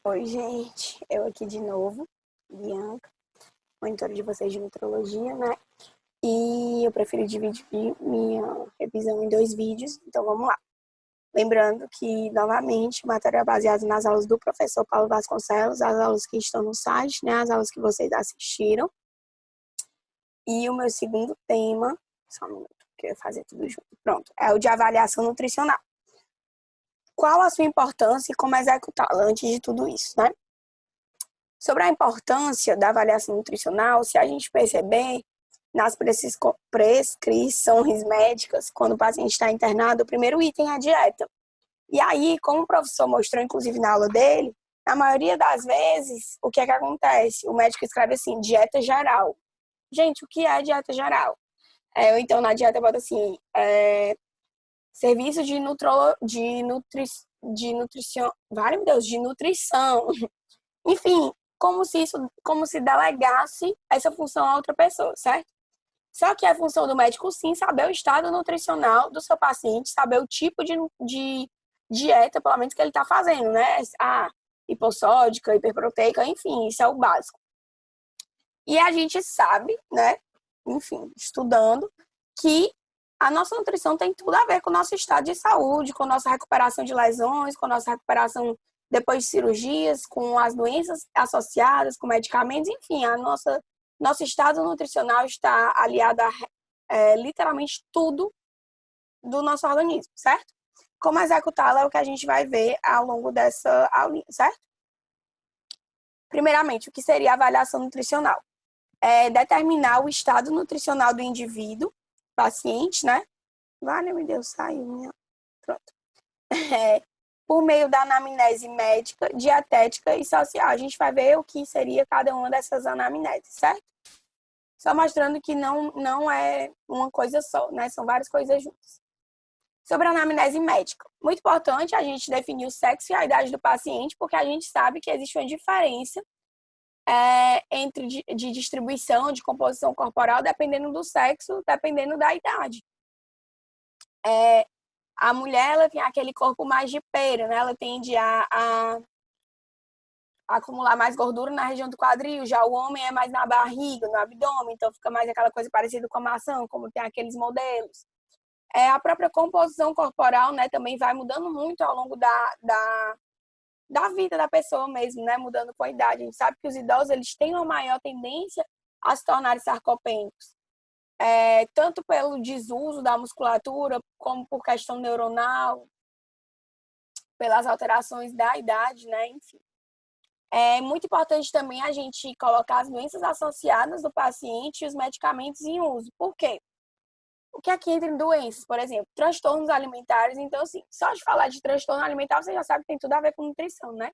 Oi, gente. Eu aqui de novo, Bianca, monitora de vocês de nutrologia, né? E eu preferi dividir minha revisão em dois vídeos, então vamos lá. Lembrando que, novamente, matéria baseada nas aulas do professor Paulo Vasconcelos, as aulas que estão no site, né? As aulas que vocês assistiram. E o meu segundo tema, só um minuto, que eu ia fazer tudo junto. Pronto, é o de avaliação nutricional. Qual a sua importância e como executá-la antes de tudo isso, né? Sobre a importância da avaliação nutricional, se a gente perceber nas prescrições médicas, quando o paciente está internado, o primeiro item é a dieta. E aí, como o professor mostrou, inclusive na aula dele, na maioria das vezes, o que é que acontece? O médico escreve assim, dieta geral. Gente, o que é dieta geral? Ou então na dieta bota assim, serviço de nutrição, vale meu Deus, de nutrição. Enfim, como se delegasse essa função a outra pessoa, certo? Só que é função do médico, sim, saber o estado nutricional do seu paciente, saber o tipo de dieta, pelo menos, que ele está fazendo, né? Hipossódica, hiperproteica, enfim, isso é o básico. E a gente sabe, né? Enfim, estudando, que a nossa nutrição tem tudo a ver com o nosso estado de saúde, com a nossa recuperação de lesões, com a nossa recuperação depois de cirurgias, com as doenças associadas, com medicamentos, enfim, nosso estado nutricional está aliado a literalmente tudo do nosso organismo, certo? Como executá-la é o que a gente vai ver ao longo dessa aulinha, certo? Primeiramente, o que seria a avaliação nutricional? Determinar o estado nutricional do indivíduo, paciente, né? Vale, meu Deus, saiu minha. Pronto. Por meio da anamnese médica, dietética e social. A gente vai ver o que seria cada uma dessas anamneses, certo? Só mostrando que não é uma coisa só, né? São várias coisas juntas. Sobre a anamnese médica. Muito importante a gente definir o sexo e a idade do paciente, porque a gente sabe que existe uma diferença entre de distribuição, de composição corporal, dependendo do sexo, dependendo da idade. A mulher, ela tem aquele corpo mais de pera, né? Ela tende a acumular mais gordura na região do quadril, já o homem é mais na barriga, no abdômen, então fica mais aquela coisa parecida com a maçã, como tem aqueles modelos. A própria composição corporal, né, também vai mudando muito ao longo da vida da pessoa mesmo, né, mudando com a idade. A gente sabe que os idosos, eles têm uma maior tendência a se tornarem sarcopênicos, tanto pelo desuso da musculatura, como por questão neuronal, pelas alterações da idade, né, enfim. É muito importante também a gente colocar as doenças associadas do paciente e os medicamentos em uso. Por quê? O que aqui entra em doenças, por exemplo, transtornos alimentares. Então, assim, só de falar de transtorno alimentar, você já sabe que tem tudo a ver com nutrição, né?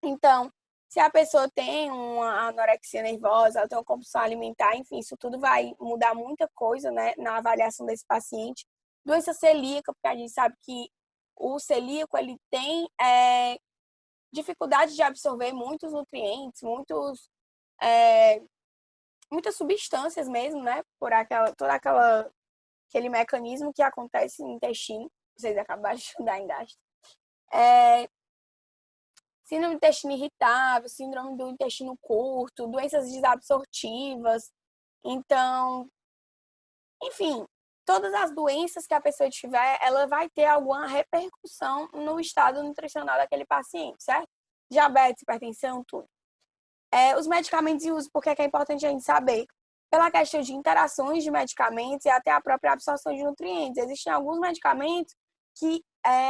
Então, se a pessoa tem uma anorexia nervosa, ela tem uma compulsão alimentar, enfim, isso tudo vai mudar muita coisa, né, na avaliação desse paciente. Doença celíaca, porque a gente sabe que o celíaco, ele tem dificuldade de absorver muitos nutrientes, muitas substâncias mesmo, né? Por aquele mecanismo que acontece no intestino. Vocês acabaram de estudar ainda. Síndrome do intestino irritável, síndrome do intestino curto, doenças desabsortivas. Então, enfim, todas as doenças que a pessoa tiver, ela vai ter alguma repercussão no estado nutricional daquele paciente, certo? Diabetes, hipertensão, tudo. Os medicamentos em uso, porque é importante a gente saber? Pela questão de interações de medicamentos e até a própria absorção de nutrientes. Existem alguns medicamentos que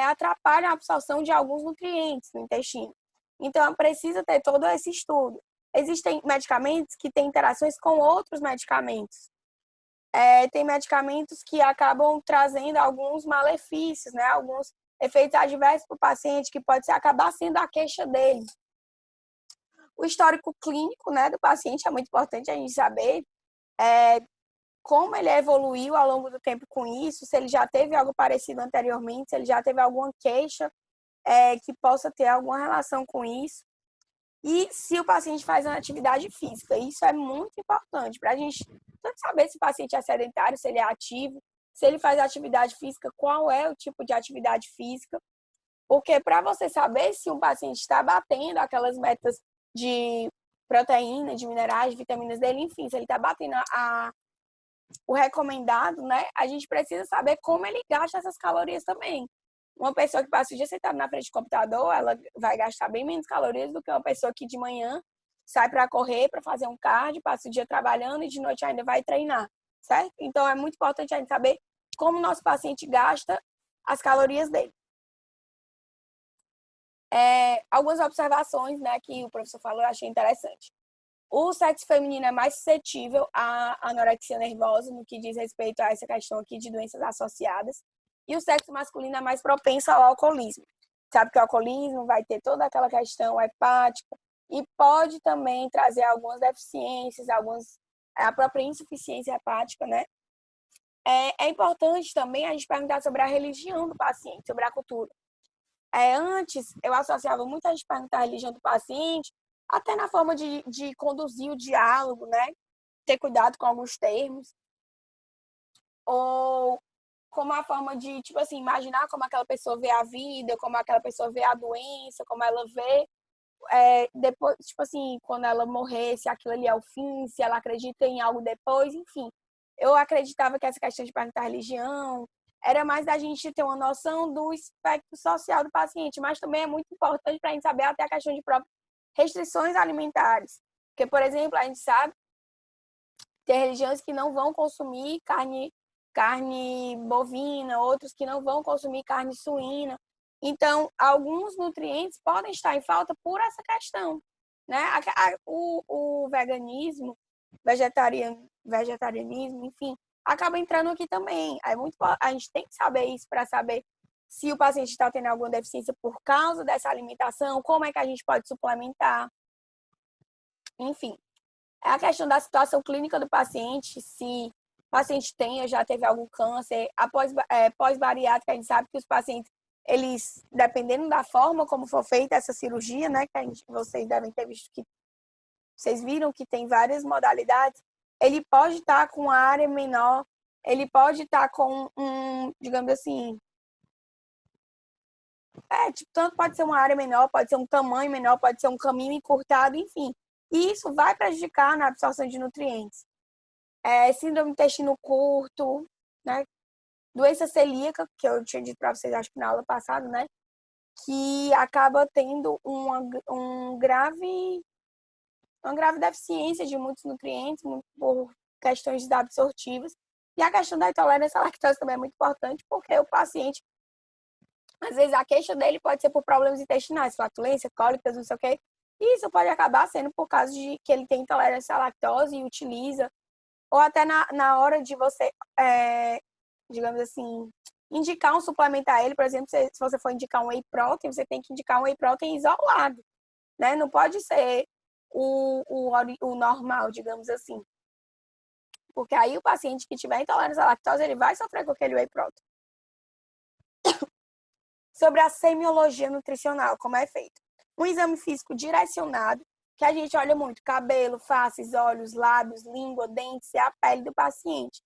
atrapalham a absorção de alguns nutrientes no intestino. Então, precisa ter todo esse estudo. Existem medicamentos que têm interações com outros medicamentos. Tem medicamentos que acabam trazendo alguns malefícios, né? Alguns efeitos adversos para o paciente, que pode acabar sendo a queixa dele. O histórico clínico, né, do paciente é muito importante a gente saber como ele evoluiu ao longo do tempo com isso, se ele já teve algo parecido anteriormente, se ele já teve alguma queixa que possa ter alguma relação com isso. E se o paciente faz uma atividade física. Isso é muito importante para a gente tanto saber se o paciente é sedentário, se ele é ativo, se ele faz atividade física, qual é o tipo de atividade física. Porque para você saber se um paciente está batendo aquelas metas de proteína, de minerais, de vitaminas dele, enfim, se ele está batendo o recomendado, né? A gente precisa saber como ele gasta essas calorias também. Uma pessoa que passa o dia sentada na frente do computador, ela vai gastar bem menos calorias do que uma pessoa que de manhã sai para correr, para fazer um cardio, passa o dia trabalhando e de noite ainda vai treinar, certo? Então, é muito importante a gente saber como o nosso paciente gasta as calorias dele. Algumas observações, né, que o professor falou, eu achei interessante. O sexo feminino é mais suscetível à anorexia nervosa, no que diz respeito a essa questão aqui de doenças associadas. E o sexo masculino é mais propenso ao alcoolismo. Sabe que o alcoolismo vai ter toda aquela questão hepática e pode também trazer algumas deficiências, a própria insuficiência hepática, né? É importante também a gente perguntar sobre a religião do paciente, sobre a cultura. Antes, eu associava muito a gente perguntar a religião do paciente, até na forma de conduzir o diálogo, né? Ter cuidado com alguns termos. Ou como a forma de, tipo assim, imaginar como aquela pessoa vê a vida, como aquela pessoa vê a doença, como ela vê depois, tipo assim, quando ela morrer, se aquilo ali é o fim, se ela acredita em algo depois, enfim. Eu acreditava que essa questão de perguntar religião era mais da gente ter uma noção do espectro social do paciente, mas também é muito importante para a gente saber até a questão de próprias restrições alimentares. Porque, por exemplo, a gente sabe ter religiões que não vão consumir carne bovina, outros que não vão consumir carne suína. Então, alguns nutrientes podem estar em falta por essa questão, né? O veganismo, vegetarianismo, enfim, acaba entrando aqui também. A gente tem que saber isso para saber se o paciente está tendo alguma deficiência por causa dessa alimentação, como é que a gente pode suplementar, enfim. É a questão da situação clínica do paciente, se o paciente tem ou já teve algum câncer. Pós-bariátrica, a gente sabe que os pacientes, eles, dependendo da forma como for feita essa cirurgia, né, vocês devem ter visto que, vocês viram que tem várias modalidades, ele pode estar com uma área menor, ele pode estar com digamos assim, tanto pode ser uma área menor, pode ser um tamanho menor, pode ser um caminho encurtado, enfim. E isso vai prejudicar na absorção de nutrientes. Síndrome do intestino curto, né? Doença celíaca, que eu tinha dito para vocês, acho que na aula passada, né? Que acaba tendo uma grave deficiência de muitos nutrientes por questões absortivas. E a questão da intolerância à lactose também é muito importante, porque o paciente, às vezes, a queixa dele pode ser por problemas intestinais, flatulência, cólicas, não sei o quê. E isso pode acabar sendo por causa de que ele tem intolerância à lactose e utiliza, ou até na hora de você, digamos assim, indicar um suplemento a ele, por exemplo, se você for indicar um whey protein, você tem que indicar um whey protein isolado, né? Não pode ser o normal, digamos assim. Porque aí o paciente que tiver intolerância à lactose, ele vai sofrer com aquele whey protein. Sobre a semiologia nutricional, como é feito. Um exame físico direcionado, que a gente olha muito, cabelo, faces, olhos, lábios, língua, dentes e a pele do paciente.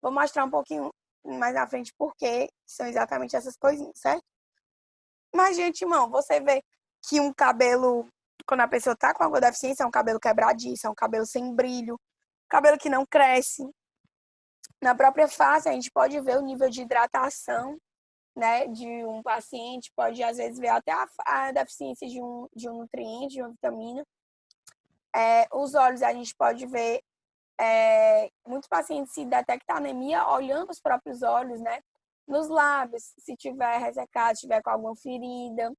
Vou mostrar um pouquinho mais na frente porque são exatamente essas coisinhas, certo? Mas, de antemão, você vê que um cabelo, quando a pessoa está com alguma deficiência, é um cabelo quebradiço, é um cabelo sem brilho, cabelo que não cresce. Na própria face, a gente pode ver o nível de hidratação, né, de um paciente, pode às vezes ver até a deficiência de um nutriente, de uma vitamina. Os olhos, a gente pode ver muitos pacientes se detectam anemia olhando os próprios olhos, né? Nos lábios, se tiver ressecado, se tiver com alguma ferida.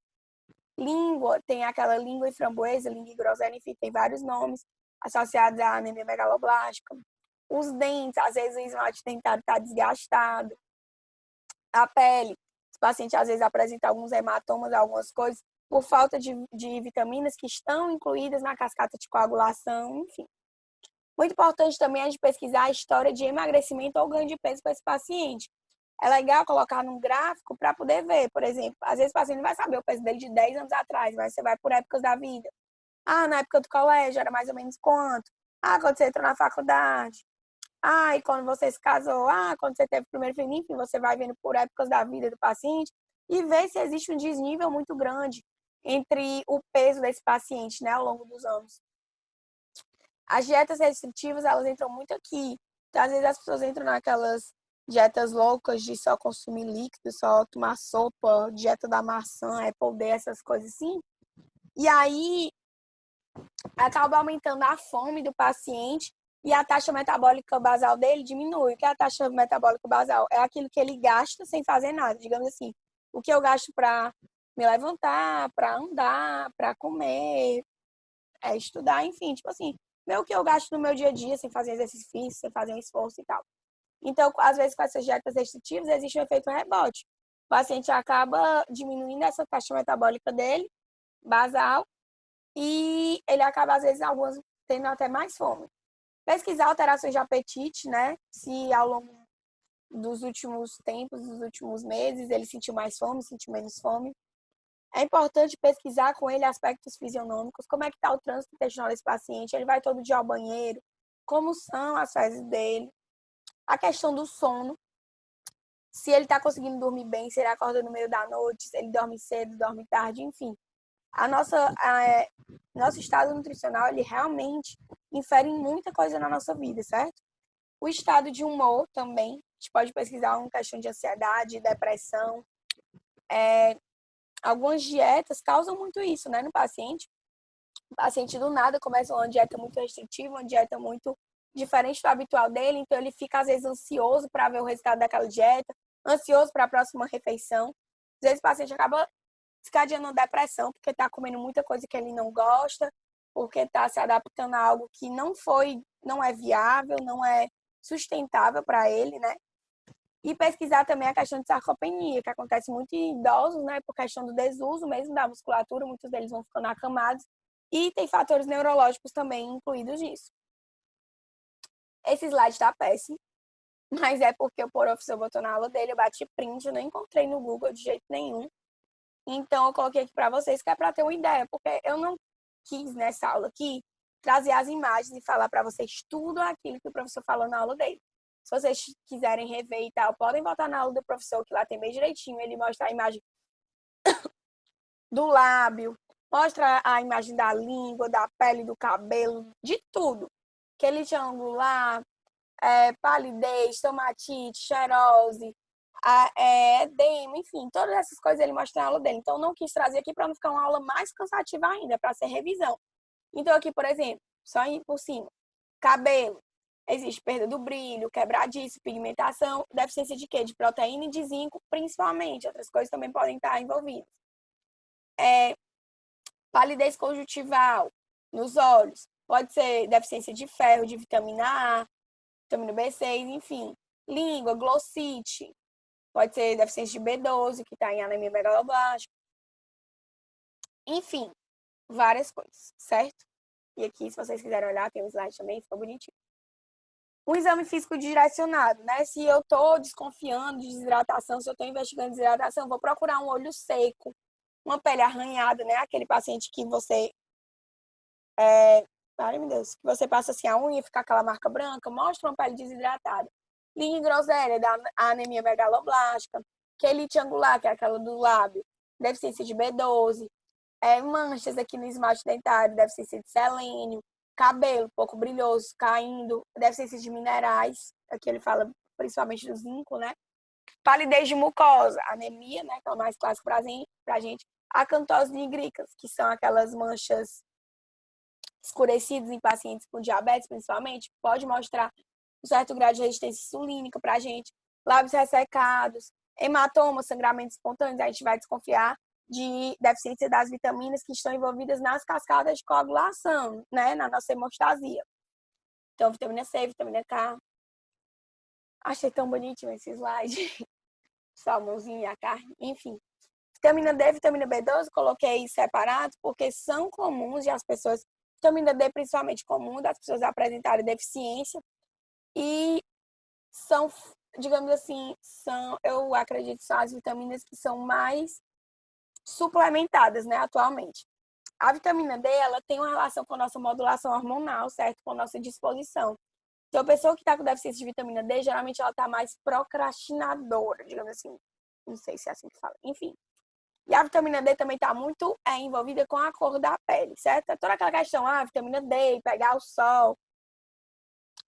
Língua, tem aquela língua e framboesa, língua e groselha, enfim, tem vários nomes associados à anemia megaloblástica. Os dentes, às vezes o esmalte dentário está desgastado. A pele, os pacientes às vezes apresentam alguns hematomas, algumas coisas, por falta de vitaminas que estão incluídas na cascata de coagulação, enfim. Muito importante também a gente pesquisar a história de emagrecimento ou ganho de peso para esse paciente. É legal colocar num gráfico para poder ver, por exemplo, às vezes o paciente não vai saber o peso dele de 10 anos atrás, mas você vai por épocas da vida. Na época do colégio era mais ou menos quanto? Quando você entrou na faculdade. E quando você se casou. Quando você teve o primeiro filho, enfim, você vai vendo por épocas da vida do paciente e ver se existe um desnível muito grande entre o peso desse paciente, né, ao longo dos anos. As dietas restritivas, elas entram muito aqui. Então, às vezes as pessoas entram naquelas dietas loucas de só consumir líquido, só tomar sopa, dieta da maçã, Apple Day, essas coisas assim. E aí acaba aumentando a fome do paciente e a taxa metabólica basal dele diminui. O que é a taxa metabólica basal? É aquilo que ele gasta sem fazer nada, digamos assim. O que eu gasto para me levantar, para andar, para comer, estudar, enfim, tipo assim, ver o que eu gasto no meu dia a dia sem fazer exercício físico, sem fazer um esforço e tal. Então, às vezes, com essas dietas restritivas, existe um efeito rebote. O paciente acaba diminuindo essa taxa metabólica dele, basal, e ele acaba, às vezes, algumas tendo até mais fome. Pesquisar alterações de apetite, né? Se ao longo dos últimos tempos, dos últimos meses, ele sentiu mais fome, sentiu menos fome. É importante pesquisar com ele aspectos fisionômicos, como é que está o trânsito intestinal desse paciente, ele vai todo dia ao banheiro, como são as fezes dele, a questão do sono, se ele está conseguindo dormir bem, se ele acorda no meio da noite, se ele dorme cedo, dorme tarde, enfim. Nosso estado nutricional, ele realmente infere em muita coisa na nossa vida, certo? O estado de humor também, a gente pode pesquisar uma questão de ansiedade, depressão. Algumas dietas causam muito isso, né, no paciente. O paciente do nada começa uma dieta muito restritiva, uma dieta muito diferente do habitual dele, então ele fica às vezes ansioso para ver o resultado daquela dieta, ansioso para a próxima refeição. Às vezes o paciente acaba desencadeando uma depressão porque está comendo muita coisa que ele não gosta, porque está se adaptando a algo que não é viável, não é sustentável para ele, né? E pesquisar também a questão de sarcopenia, que acontece muito em idosos, né? Por questão do desuso mesmo da musculatura, muitos deles vão ficando acamados. E tem fatores neurológicos também incluídos nisso. Esse slide está péssimo, mas é porque o professor botou na aula dele, eu bati print, eu não encontrei no Google de jeito nenhum. Então, eu coloquei aqui para vocês, que é para ter uma ideia, porque eu não quis, nessa aula aqui, trazer as imagens e falar para vocês tudo aquilo que o professor falou na aula dele. Se vocês quiserem rever e tal, podem voltar na aula do professor, que lá tem bem direitinho. Ele mostra a imagem do lábio, mostra a imagem da língua, da pele, do cabelo, de tudo. Quelite angular, palidez, tomatite, xerose, edema, enfim, todas essas coisas ele mostra na aula dele. Então, eu não quis trazer aqui para não ficar uma aula mais cansativa ainda, para ser revisão. Então, aqui, por exemplo, só ir por cima. Cabelo. Existe perda do brilho, quebradiço, pigmentação, deficiência de quê? De proteína e de zinco, principalmente. Outras coisas também podem estar envolvidas. Palidez conjuntival nos olhos. Pode ser deficiência de ferro, de vitamina A, vitamina B6, enfim. Língua, glossite. Pode ser deficiência de B12, que está em anemia megaloblástica. Enfim, várias coisas, certo? E aqui, se vocês quiserem olhar, tem um slide também, ficou bonitinho. Um exame físico direcionado, né? Se eu estou desconfiando de desidratação, se eu estou investigando desidratação, vou procurar um olho seco, uma pele arranhada, né? Aquele paciente que você ai, meu Deus, que você passa assim a unha e fica aquela marca branca, mostra uma pele desidratada. Linha groselha, da anemia megaloblástica, quelite angular, que é aquela do lábio, deficiência de B12, manchas aqui no esmalte dentário, deficiência de selênio, cabelo pouco brilhoso, caindo, deficiência de minerais, aqui ele fala principalmente do zinco, né? Palidez de mucosa, anemia, né, que é o mais clássico pra gente, acantose nigricans, que são aquelas manchas escurecidas em pacientes com diabetes, principalmente, pode mostrar um certo grau de resistência insulínica pra gente, lábios ressecados, hematoma, sangramentos espontâneos, a gente vai desconfiar de deficiência das vitaminas que estão envolvidas nas cascadas de coagulação, né, na nossa hemostasia. Então, vitamina C, vitamina K. Achei tão bonitinho esse slide. Salmãozinho e a carne, enfim. Vitamina D, vitamina B12, coloquei separado porque são comuns e as pessoas, vitamina D principalmente comum das pessoas apresentarem deficiência e são, digamos assim, eu acredito, são as vitaminas que são mais suplementadas, né, atualmente. A vitamina D, ela tem uma relação com a nossa modulação hormonal, certo? Com a nossa disposição. Então, a pessoa que está com deficiência de vitamina D, geralmente ela está mais procrastinadora, digamos assim. não sei se é assim que fala, enfim. E a vitamina D também está muito envolvida com a cor da pele, certo? É toda aquela questão, vitamina D, pegar o sol.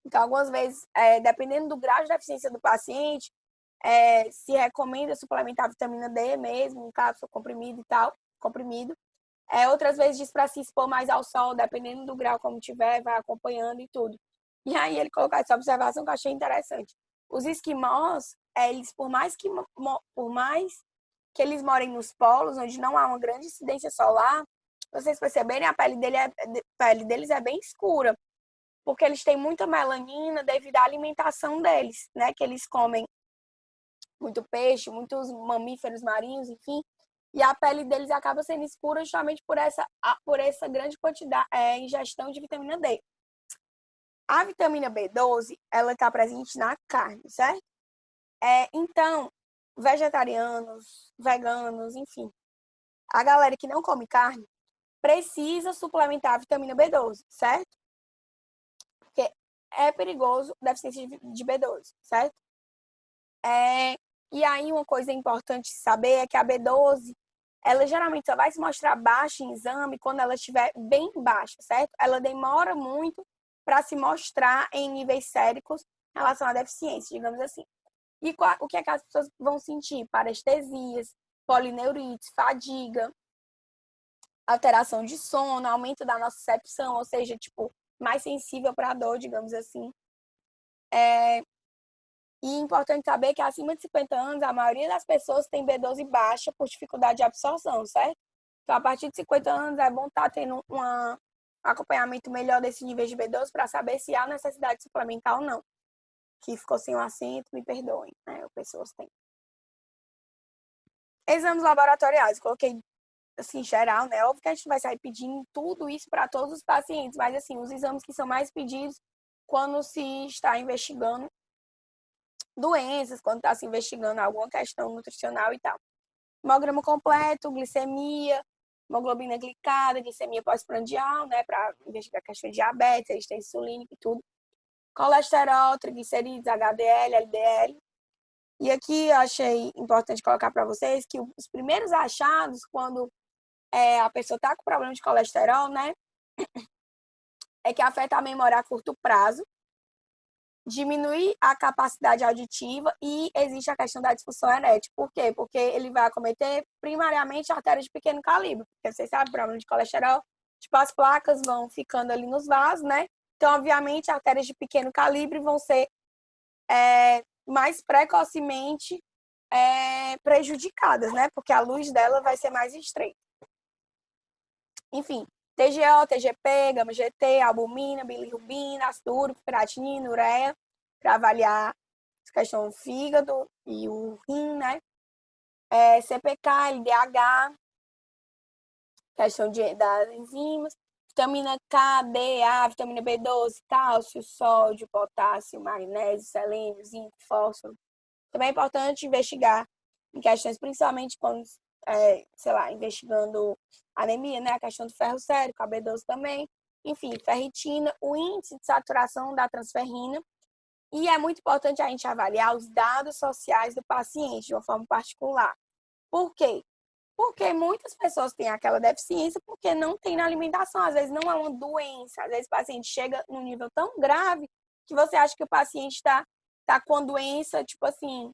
Então, algumas vezes, dependendo do grau de deficiência do paciente, se recomenda suplementar vitamina D mesmo, em cápsula, comprimido e tal, comprimido. Outras vezes diz para se expor mais ao sol, dependendo do grau como tiver, vai acompanhando e tudo. E aí ele colocou essa observação que eu achei interessante. Os esquimós, eles, por mais que eles morem nos polos, onde não há uma grande incidência solar, vocês perceberem, a pele deles é bem escura, porque eles têm muita melanina devido à alimentação deles, né? Que eles comem muito peixe, muitos mamíferos marinhos, enfim, e a pele deles acaba sendo escura justamente por essa grande quantidade, ingestão de vitamina D. A vitamina B12, ela está presente na carne, certo? Então, vegetarianos, veganos, enfim, a galera que não come carne precisa suplementar a vitamina B12, certo? Porque é perigoso deficiência de B12, certo? E aí uma coisa importante saber é que a B12, ela geralmente só vai se mostrar baixa em exame quando ela estiver bem baixa, certo? Ela demora muito para se mostrar em níveis séricos em relação à deficiência, digamos assim. E o que é que as pessoas vão sentir? Parestesias, polineurites, fadiga, alteração de sono, aumento da nocicepção, ou seja, tipo, mais sensível para a dor, digamos assim. E é importante saber que acima de 50 anos, a maioria das pessoas tem B12 baixa por dificuldade de absorção, certo? Então, a partir de 50 anos, é bom estar tendo um acompanhamento melhor desse nível de B12 para saber se há necessidade de suplementar ou não. Que ficou sem o acento, me perdoem, né? Pessoas têm. Exames laboratoriais, coloquei assim, geral, né? Óbvio que a gente vai sair pedindo tudo isso para todos os pacientes, mas assim, os exames que são mais pedidos quando se está investigando doenças, quando está se investigando alguma questão nutricional e tal. Hemograma completo, glicemia, hemoglobina glicada, glicemia pós-prandial, né, para investigar a questão de diabetes, resistência insulínica e tudo. Colesterol, triglicerídeos, HDL, LDL. E aqui eu achei importante colocar para vocês que os primeiros achados, quando a pessoa está com problema de colesterol, né, é que afeta a memória a curto prazo, diminui a capacidade auditiva e existe a questão da disfunção erétil. Por quê? Porque ele vai acometer primariamente artérias de pequeno calibre. Porque vocês sabem, o problema de colesterol, tipo, as placas vão ficando ali nos vasos, né? Então, obviamente, artérias de pequeno calibre vão ser mais precocemente prejudicadas, né? Porque a luz dela vai ser mais estreita. Enfim, TGO, TGP, gama GT, albumina, bilirrubina, ácido úrico, creatinina, ureia, para avaliar a questão do fígado e o rim, né? CPK, LDH, questão das enzimas, vitamina K, D, A, vitamina B12, cálcio, sódio, potássio, magnésio, selênio, zinco, fósforo. Também é importante investigar em questões, principalmente quando, investigando anemia, né? A questão do ferro sérico, a B12 também. Enfim, ferritina, o índice de saturação da transferrina. E é muito importante a gente avaliar os dados sociais do paciente de uma forma particular. Por quê? Porque muitas pessoas têm aquela deficiência porque não tem na alimentação. Às vezes não é uma doença. Às vezes o paciente chega num nível tão grave que você acha que o paciente está com a doença, tipo assim,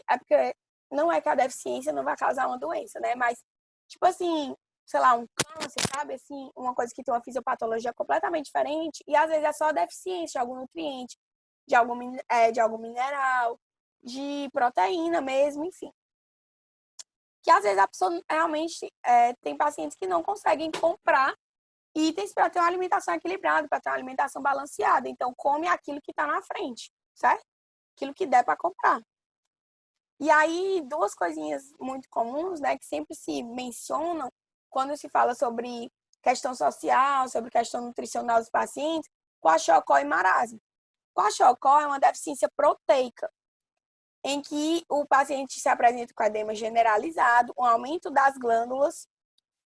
é porque não é que a deficiência não vai causar uma doença, né? Mas, tipo assim, sei lá, um câncer, sabe? Assim, uma coisa que tem uma fisiopatologia completamente diferente e às vezes é só deficiência de algum nutriente, de algum mineral, de proteína mesmo, enfim. Que às vezes a pessoa realmente tem pacientes que não conseguem comprar itens para ter uma alimentação equilibrada, para ter uma alimentação balanceada. Então, come aquilo que está na frente, certo? Aquilo que der para comprar. E aí, duas coisinhas muito comuns, né, que sempre se mencionam quando se fala sobre questão social, sobre questão nutricional dos pacientes, kwashiorkor e marasmo. Kwashiorkor é uma deficiência proteica, em que o paciente se apresenta com edema generalizado, um aumento das glândulas,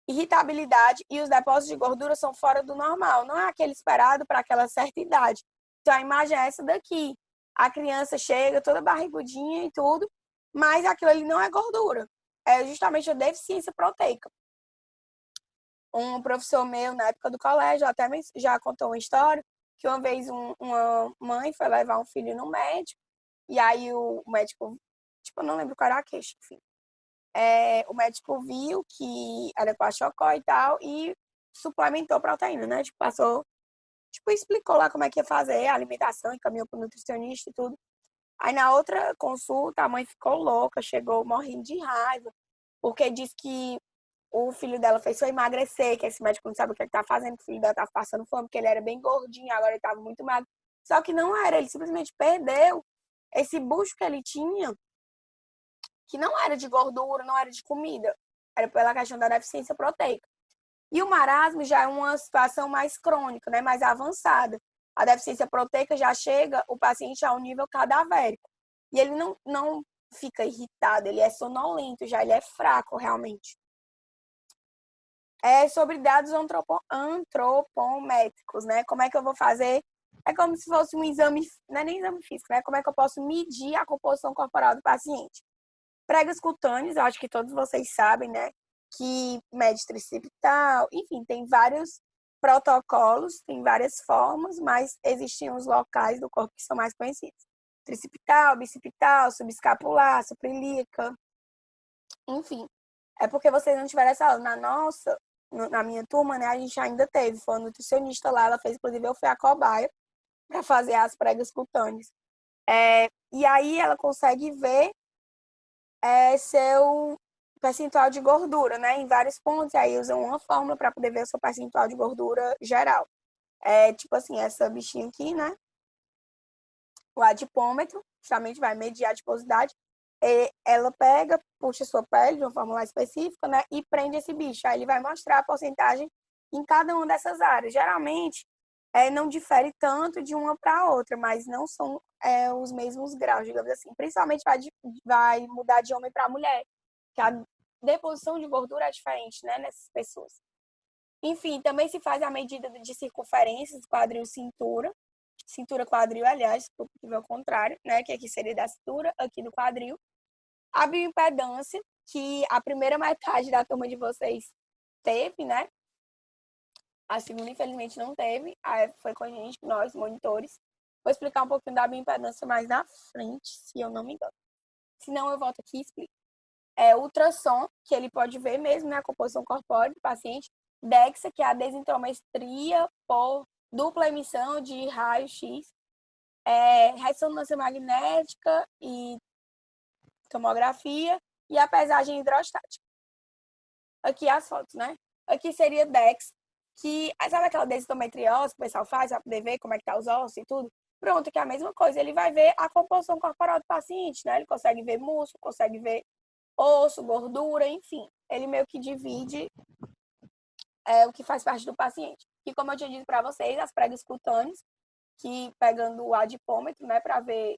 irritabilidade e os depósitos de gordura são fora do normal, não é aquele esperado para aquela certa idade. Então, a imagem é essa daqui. A criança chega toda barrigudinha e tudo, mas aquilo ali não é gordura. É justamente a deficiência proteica. Um professor meu, na época do colégio, até já contou uma história, que uma vez uma mãe foi levar um filho no médico, e aí o médico, tipo, eu não lembro qual era a queixa, enfim. O médico viu que era kwashiorkor e tal, e suplementou proteína, né? Tipo, passou, tipo, explicou lá como é que ia fazer a alimentação, encaminhou para o nutricionista e tudo. Aí na outra consulta, a mãe ficou louca, chegou morrendo de raiva, porque disse que o filho dela fez só emagrecer, que esse médico não sabe o que ele tá fazendo, que o filho dela tava passando fome, porque ele era bem gordinho, agora ele tava muito magro. Só que não era, ele simplesmente perdeu esse bucho que ele tinha, que não era de gordura, não era de comida, era pela questão da deficiência proteica. E o marasmo já é uma situação mais crônica, né, mais avançada. A deficiência proteica já chega o paciente a um nível cadavérico. E ele não fica irritado, ele é sonolento já, ele é fraco realmente. Sobre dados antropométricos, né? Como é que eu vou fazer? É como se fosse um exame, não é nem exame físico, né? Como é que eu posso medir a composição corporal do paciente? Pregas cutâneos, eu acho que todos vocês sabem, né? Que mede tricipital, enfim, tem vários protocolos, tem várias formas, mas existem os locais do corpo que são mais conhecidos. Tricipital, bicipital, subescapular, suprailíaca, enfim. É porque vocês não tiveram essa aula. Na minha turma, né, a gente ainda teve. Foi uma nutricionista lá, ela fez, inclusive, eu fui a cobaia para fazer as pregas cutâneas. E aí ela consegue ver seu percentual de gordura, né, em vários pontos. E aí usam uma fórmula para poder ver o seu percentual de gordura geral. Tipo assim, essa bichinha aqui, né? O adipômetro, justamente vai medir a adiposidade. Ela pega, puxa sua pele de uma forma mais específica, né? E prende esse bicho. Aí ele vai mostrar a porcentagem em cada uma dessas áreas. Geralmente, não difere tanto de uma para outra, mas não são os mesmos graus, digamos assim. Principalmente vai mudar de homem para mulher, que a deposição de gordura é diferente, né, nessas pessoas. Enfim, também se faz a medida de circunferências, quadril-cintura. Cintura-quadril, aliás, porque ao contrário, né? Que aqui seria da cintura, aqui do quadril. A bioimpedância, que a primeira metade da turma de vocês teve, né? A segunda, infelizmente, não teve. Aí foi com a gente, nós, monitores. Vou explicar um pouquinho da bioimpedância mais na frente, se eu não me engano. Se não, eu volto aqui e explico. Ultrassom, que ele pode ver mesmo, né? A composição corpórea do paciente. DEXA, que é a desintometria por dupla emissão de raio-x. Ressonância magnética e tomografia e a pesagem hidrostática. Aqui as fotos, né? Aqui seria DEX, que sabe aquela densitometria óssea que o pessoal faz para poder ver como é que tá os ossos e tudo? Pronto, que é a mesma coisa. Ele vai ver a composição corporal do paciente, né? Ele consegue ver músculo, consegue ver osso, gordura, enfim. Ele meio que divide o que faz parte do paciente. E como eu tinha dito para vocês, as pregas cutâneas, que pegando o adipômetro, né, para ver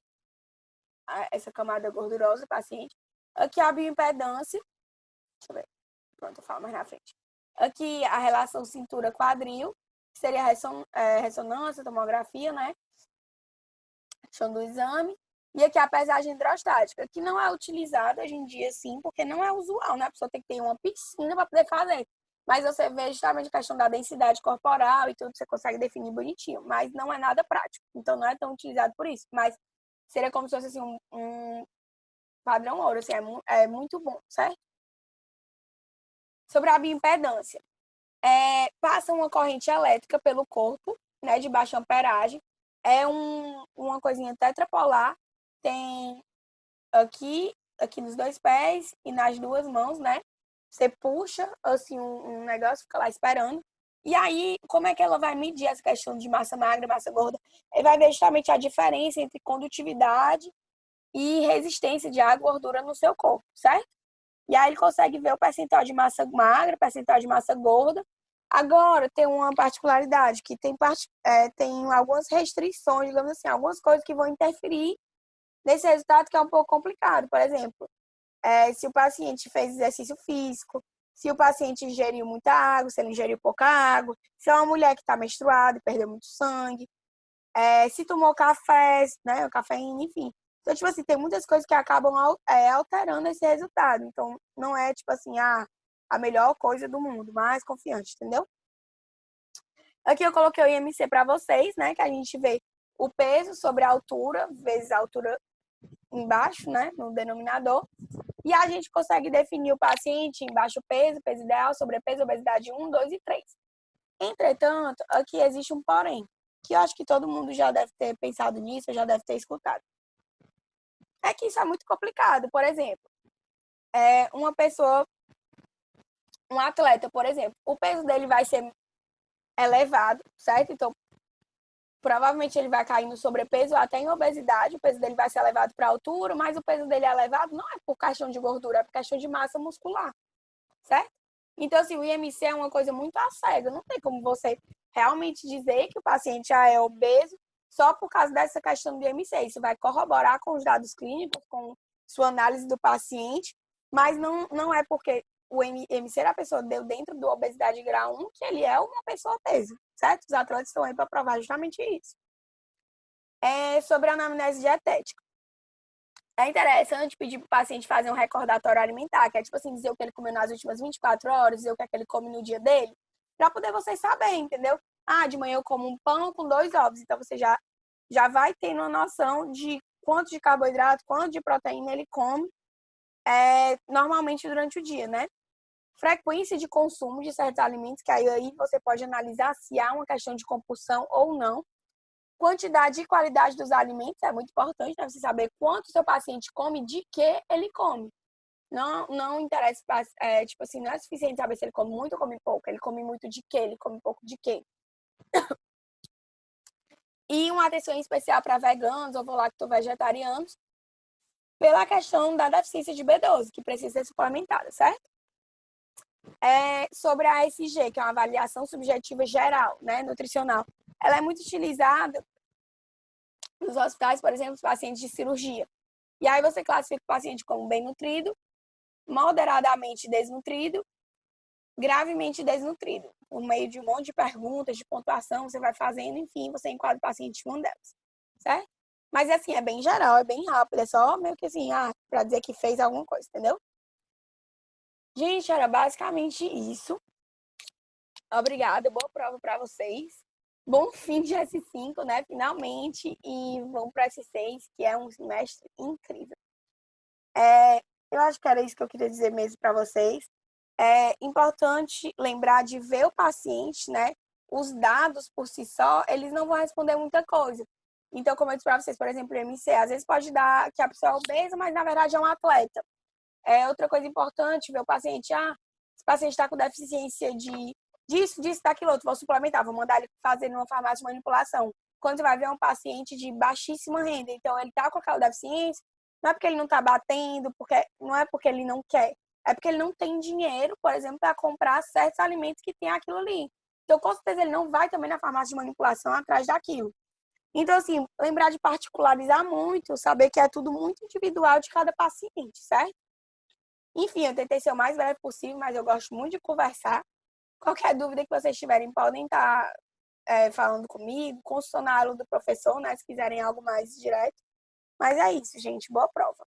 essa camada gordurosa do paciente. Aqui a bioimpedância, deixa eu ver, pronto, eu falo mais na frente. Aqui a relação cintura-quadril, que seria a ressonância, tomografia, né? Questão do exame. E aqui a pesagem hidrostática, que não é utilizada hoje em dia, sim, porque não é usual, né? A pessoa tem que ter uma piscina para poder fazer. Mas você vê justamente a questão da densidade corporal e tudo, você consegue definir bonitinho, mas não é nada prático. Então não é tão utilizado por isso. Mas seria como se fosse assim, um padrão ouro, assim, é muito bom, certo? Sobre a bioimpedância. Passa uma corrente elétrica pelo corpo, né, de baixa amperagem. Uma coisinha tetrapolar, tem aqui nos dois pés e nas duas mãos, né? Você puxa, assim, um negócio, fica lá esperando. E aí, como é que ela vai medir essa questão de massa magra, massa gorda? Ele vai ver justamente a diferença entre condutividade e resistência de água e gordura no seu corpo, certo? E aí ele consegue ver o percentual de massa magra, percentual de massa gorda. Agora, tem uma particularidade, que tem algumas restrições, digamos assim, algumas coisas que vão interferir nesse resultado que é um pouco complicado. Por exemplo, se o paciente fez exercício físico, se o paciente ingeriu muita água, se ele ingeriu pouca água, se é uma mulher que está menstruada e perdeu muito sangue, se tomou café, né, cafeína, enfim. Então, tipo assim, tem muitas coisas que acabam alterando esse resultado. Então, não é, tipo assim, a melhor coisa do mundo, mais confiante, entendeu? Aqui eu coloquei o IMC para vocês, né? Que a gente vê o peso sobre a altura, vezes a altura embaixo, né? No denominador. E a gente consegue definir o paciente em baixo peso, peso ideal, sobrepeso, obesidade 1, 2 e 3. Entretanto, aqui existe um porém, que eu acho que todo mundo já deve ter pensado nisso, já deve ter escutado. É que isso é muito complicado. Por exemplo, uma pessoa, um atleta, por exemplo, o peso dele vai ser elevado, certo? Então, provavelmente ele vai cair no sobrepeso ou até em obesidade, o peso dele vai ser elevado para a altura, mas o peso dele é elevado não é por questão de gordura, é por questão de massa muscular, certo? Então, assim, o IMC é uma coisa muito à cega, não tem como você realmente dizer que o paciente já é obeso só por causa dessa questão do IMC. Isso vai corroborar com os dados clínicos, com sua análise do paciente, mas não é porque o IMC da pessoa deu dentro do obesidade grau 1 que ele é uma pessoa obesa, certo? Os atletas estão aí para provar justamente isso. Sobre a anamnese dietética. É interessante pedir para o paciente fazer um recordatório alimentar, que é tipo assim, dizer o que ele comeu nas últimas 24 horas, dizer o que é que ele come no dia dele, para poder vocês saberem, entendeu? Ah, de manhã eu como um pão com 2 ovos, então você já vai tendo uma noção de quanto de carboidrato, quanto de proteína ele come normalmente durante o dia, né? Frequência de consumo de certos alimentos, que aí você pode analisar se há uma questão de compulsão ou não. Quantidade e qualidade dos alimentos é muito importante, né? Você saber quanto o seu paciente come, de que ele come. Não interessa, tipo assim, não é suficiente saber se ele come muito ou come pouco. Ele come muito de quê? Ele come pouco de quê? E uma atenção especial para veganos ou lacto-vegetarianos pela questão da deficiência de B12, que precisa ser suplementada, certo? Sobre a ASG, que é uma avaliação subjetiva geral, né, nutricional. Ela é muito utilizada nos hospitais, por exemplo, os pacientes de cirurgia. E aí você classifica o paciente como bem nutrido, moderadamente desnutrido, gravemente desnutrido. Por meio de um monte de perguntas, de pontuação, você vai fazendo, enfim, você enquadra o paciente em uma delas, certo? Mas assim, é bem geral, é bem rápido, é só meio que assim, para dizer que fez alguma coisa, entendeu? Gente, era basicamente isso. Obrigada, boa prova para vocês. Bom fim de S5, né? Finalmente. E vamos para S6, que é um semestre incrível. Eu acho que era isso que eu queria dizer mesmo para vocês. É importante lembrar de ver o paciente, né? Os dados por si só, eles não vão responder muita coisa. Então, como eu disse para vocês, por exemplo, o MC, às vezes pode dar que a pessoa é obesa, mas na verdade é um atleta. Outra coisa importante, ver o paciente, esse paciente está com deficiência disso, daquilo outro, vou suplementar, vou mandar ele fazer numa farmácia de manipulação. Quando você vai ver um paciente de baixíssima renda, então ele está com aquela deficiência, não é porque ele não está batendo, não é porque ele não quer, é porque ele não tem dinheiro, por exemplo, para comprar certos alimentos que tem aquilo ali. Então, com certeza, ele não vai também na farmácia de manipulação atrás daquilo. Então, assim, lembrar de particularizar muito, saber que é tudo muito individual de cada paciente, certo? Enfim, eu tentei ser o mais breve possível, mas eu gosto muito de conversar. Qualquer dúvida que vocês tiverem, podem estar falando comigo, consultando a aula do professor, né? Se quiserem algo mais direto. Mas é isso, gente. Boa prova.